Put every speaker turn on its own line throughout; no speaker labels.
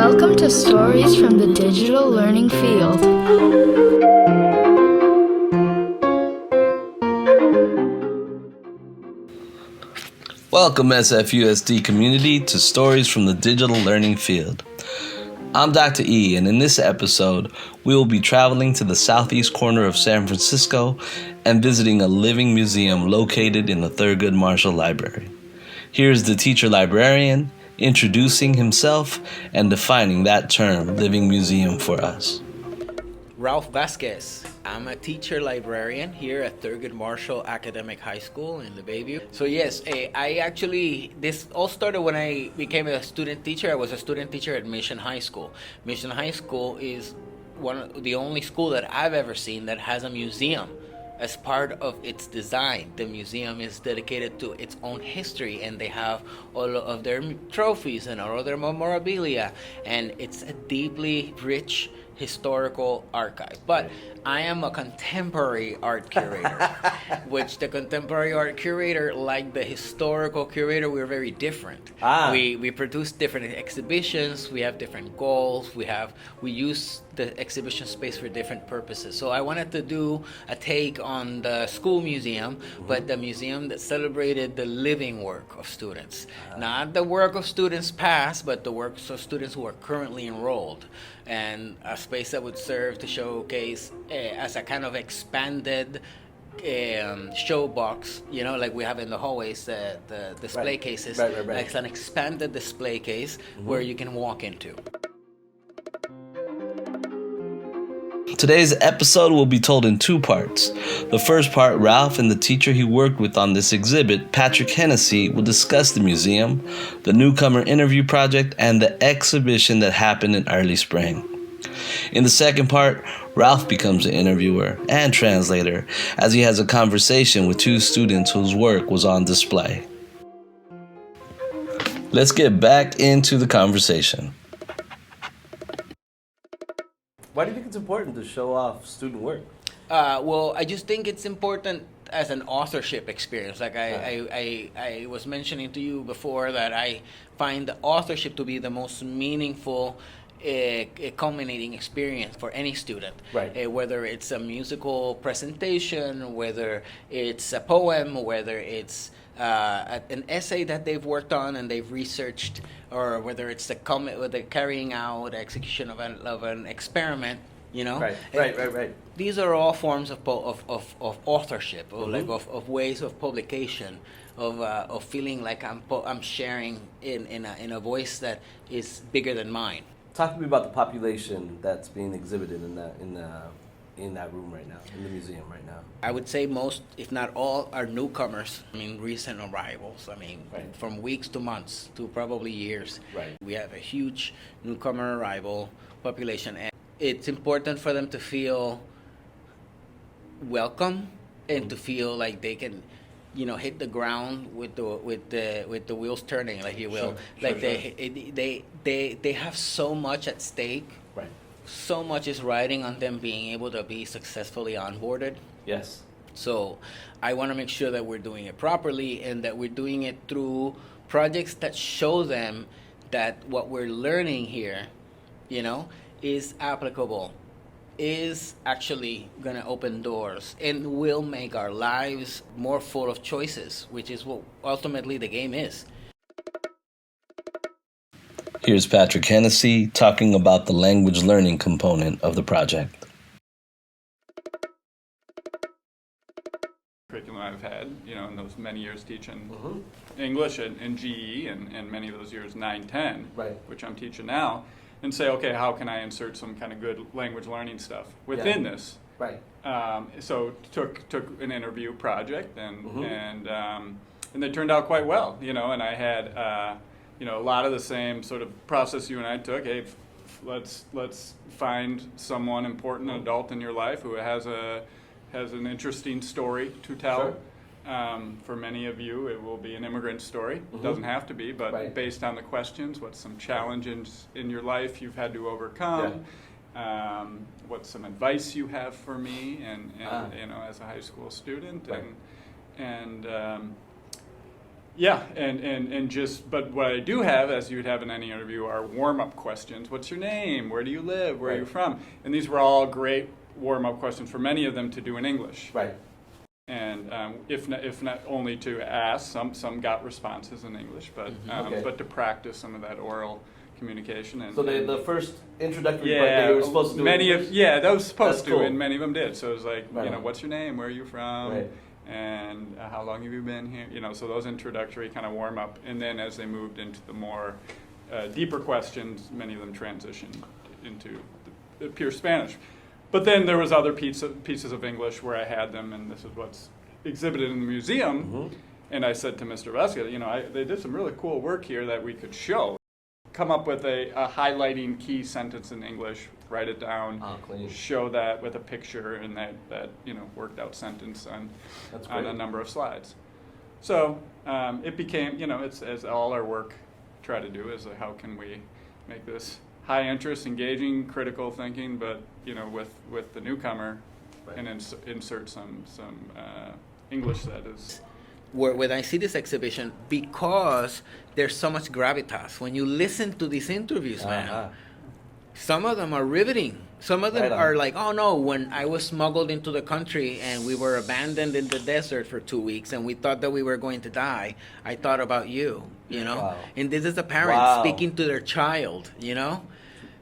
Welcome to Stories from the Digital Learning Field.
Welcome SFUSD community to Stories from the Digital Learning Field. I'm Dr. E, and in this episode, we will be traveling to the southeast corner of San Francisco and visiting a living museum located in the Thurgood Marshall Library. Here's the teacher librarian introducing himself and defining that term, living museum, for us.
Ralph Vasquez. I'm a teacher librarian here at Thurgood Marshall Academic High School in the Bayview. So yes, this all started when I became a student teacher. I was a student teacher at Mission High School. Mission High School is the only school that I've ever seen that has a museum as part of its design. The museum is dedicated to its own history, and they have all of their trophies and all of their memorabilia, and it's a deeply rich historical archive. But I am a contemporary art curator, which the contemporary art curator, like the historical curator, we're very different. We produce different exhibitions, we have different goals, we use the exhibition space for different purposes. So I wanted to do a take on the school museum, but the museum that celebrated the living work of students. Not the work of students past, but the works of students who are currently enrolled. And a space that would serve to showcase as a kind of expanded show box, like we have in the hallways, the display cases.
Right.
Like it's an expanded display case where you can walk into.
Today's episode will be told in two parts. The first part, Ralph and the teacher he worked with on this exhibit, Patrick Hennessy, will discuss the museum, the newcomer interview project, and the exhibition that happened in early spring. In the second part, Ralph becomes the interviewer and translator as he has a conversation with two students whose work was on display. Let's get back into the conversation. Why do you think it's important to show off student work?
Well, I just think it's important as an authorship experience. Like I was mentioning to you before that I find the authorship to be the most meaningful culminating experience for any student.
Right.
Whether it's a musical presentation, whether it's a poem, whether it's an essay that they've worked on and they've researched, or whether it's the carrying out execution of an experiment.
Right.
These are all forms of authorship, or like of ways of publication, of feeling like I'm sharing in a voice that is bigger than mine.
Talk to me about the population that's being exhibited in that room right now, in the museum right now.
I would say most, if not all, are newcomers. Recent arrivals.
Right.
From weeks to months to probably years.
Right.
We have a huge newcomer arrival population, and it's important for them to feel welcome and to feel like they can, hit the ground with the wheels turning, like you will. They have so much at stake.
Right.
So much is riding on them being able to be successfully onboarded.
Yes.
So I want to make sure that we're doing it properly and that we're doing it through projects that show them that what we're learning here, is applicable, is actually going to open doors and will make our lives more full of choices, which is what ultimately the game is.
Here's Patrick Hennessy talking about the language learning component of the project.
Curriculum I've had, in those many years teaching English and GE and many of those years 9-10,
Right.
which I'm teaching now, and say, okay, how can I insert some kind of good language learning stuff within this?
Right.
So took an interview project and they turned out quite well, and I had a lot of the same sort of process you and I took. Hey, let's find someone important, an adult in your life who has an interesting story to tell.
Sure.
For many of you, it will be an immigrant story. It doesn't have to be, but
Right.
based on the questions, what's some challenges in your life you've had to overcome? What's some advice you have for me, and as a high school student,
Right.
and Yeah, and just, but what I do have, as you would have in any interview, are warm-up questions. What's your name? Where do you live? Where are you from? And these were all great warm-up questions for many of them to do in English.
Right.
And if not only to ask, some got responses in English, but
Okay.
but to practice some of that oral communication. And
So the first introductory part that you were supposed to do.
many
in
of
English?
that was supposed
That's
to,
cool.
and many of them did. So it was like,
Right on.
what's your name? Where are you from?
Right.
And how long have you been here? So those introductory kind of warm up, and then as they moved into the more deeper questions, many of them transitioned into the pure Spanish. But then there was other pieces of English where I had them, and this is what's exhibited in the museum. And I said to Mr. Vasquez, they did some really cool work here that we could show. Come up with a highlighting key sentence in English, write it down,
Clean.
show that with a picture and that worked out sentence on a number of slides. So it became, it's as all our work try to do is how can we make this high interest, engaging, critical thinking, but with the newcomer, and insert some English that is.
When I see this exhibition, because there's so much gravitas. When you listen to these interviews, man, some of them are riveting. Some of them are like, oh no, when I was smuggled into the country and we were abandoned in the desert for 2 weeks and we thought that we were going to die, I thought about you,
Wow.
And this is a parent speaking to their child,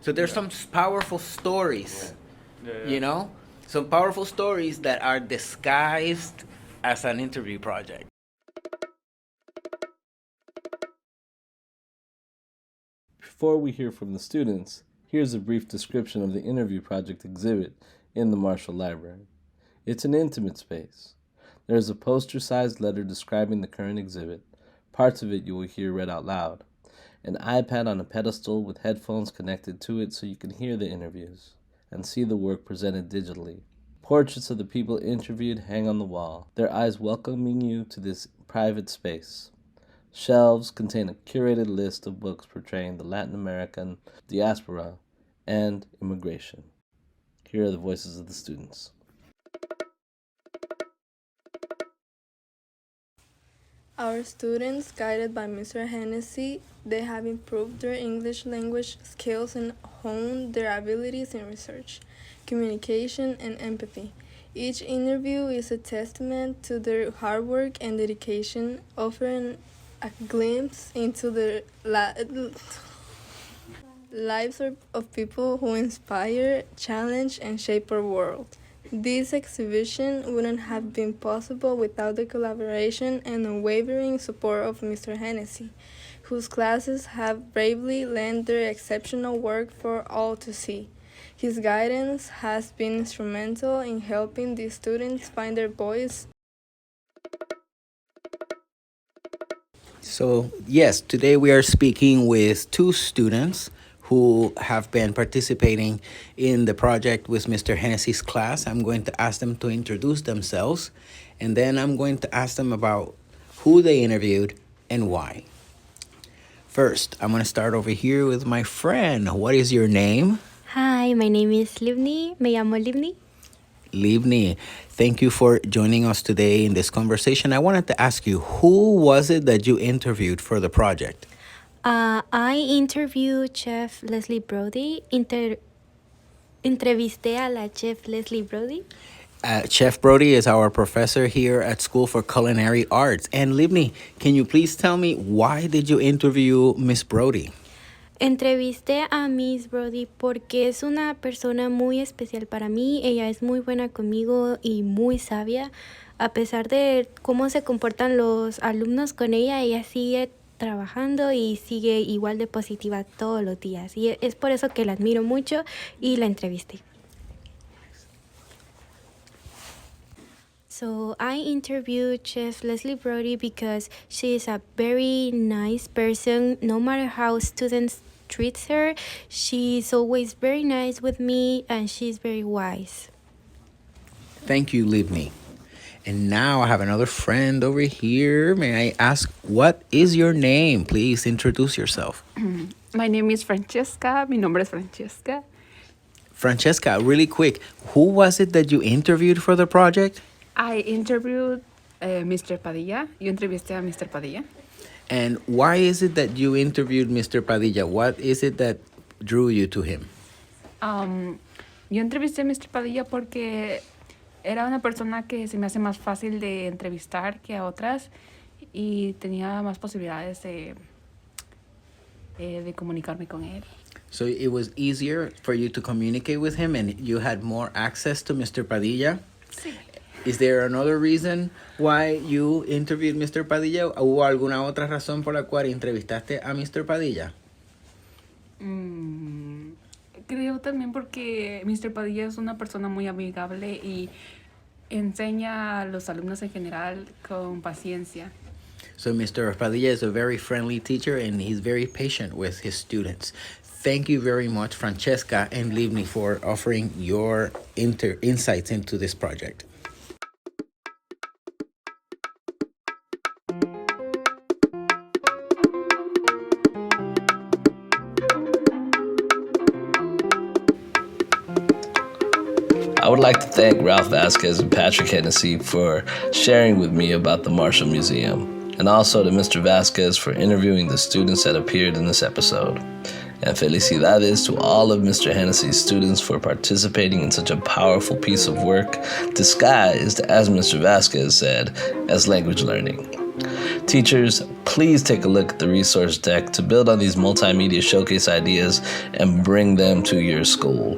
So there's some powerful stories,
Yeah.
Some powerful stories that are disguised as an interview project.
Before we hear from the students, here's a brief description of the interview project exhibit in the Marshall Library. It's an intimate space. There is a poster-sized letter describing the current exhibit. Parts of it you will hear read out loud. An iPad on a pedestal with headphones connected to it so you can hear the interviews and see the work presented digitally. Portraits of the people interviewed hang on the wall, their eyes welcoming you to this private space. Shelves contain a curated list of books portraying the Latin American diaspora and immigration. Here are the voices of the students.
Our students, guided by Mr. Hennessy, they have improved their English language skills and honed their abilities in research, communication, and empathy. Each interview is a testament to their hard work and dedication, offering a glimpse into the lives of people who inspire, challenge, and shape our world. This exhibition wouldn't have been possible without the collaboration and unwavering support of Mr. Hennessy, whose classes have bravely lent their exceptional work for all to see. His guidance has been instrumental in helping the students find their voice.
So, yes, today we are speaking with two students who have been participating in the project with Mr. Hennessy's class. I'm going to ask them to introduce themselves, and then I'm going to ask them about who they interviewed and why. First, I'm going to start over here with my friend. What is your name?
Hi, my name is Livni. Me llamo Livni.
Livni, thank you for joining us today in this conversation. I wanted to ask you, who was it that you interviewed for the project?
I interviewed Chef Leslie Brody. Entrevisté a la Chef Leslie Brody.
Chef Brody is our professor here at School for Culinary Arts. And Livni, can you please tell me, why did you interview Miss Brody?
Entrevisté a Miss Brody porque es una persona muy especial para mí. Ella es muy buena conmigo y muy sabia. A pesar de cómo se comportan los alumnos con ella, ella sigue trabajando y sigue igual de positiva todos los días. Y es por eso que la admiro mucho y la entrevisté. So I interviewed Chef Leslie Brody because she is a very nice person. No matter how students treat her, she's always very nice with me and she's very wise.
Thank you, Livni. And now I have another friend over here. May I ask, what is your name? Please introduce yourself.
My name is Francesca. Mi nombre es Francesca.
Francesca, really quick, who was it that you interviewed for the project?
I interviewed Mr. Padilla. Yo entrevisté a Mr. Padilla.
And why is it that you interviewed Mr. Padilla? What is it that drew you to him?
Yo entrevisté a Mr. Padilla porque era una persona que se me hace más fácil de entrevistar que a otras y tenía más posibilidades de comunicarme con él.
So it was easier for you to communicate with him and you had more access to Mr. Padilla?
Sí.
Is there another reason why you interviewed Mr. Padilla? ¿Hubo alguna otra razón por la cual entrevistaste a Mr. Padilla?
Creo también porque Mr. Padilla es una persona muy amigable y enseña a los alumnos en general con paciencia.
So Mr. Padilla is a very friendly teacher and he's very patient with his students. Thank you very much, Francesca and Livni, for offering your insights into this project.
I would like to thank Ralph Vasquez and Patrick Hennessy for sharing with me about the Marshall Museum, and also to Mr. Vasquez for interviewing the students that appeared in this episode. And felicidades to all of Mr. Hennessy's students for participating in such a powerful piece of work, disguised, as Mr. Vasquez said, as language learning. Teachers, please take a look at the resource deck to build on these multimedia showcase ideas and bring them to your school.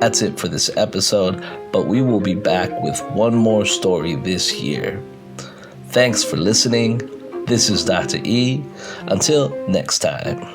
That's it for this episode, but we will be back with one more story this year. Thanks for listening. This is Dr. E. Until next time.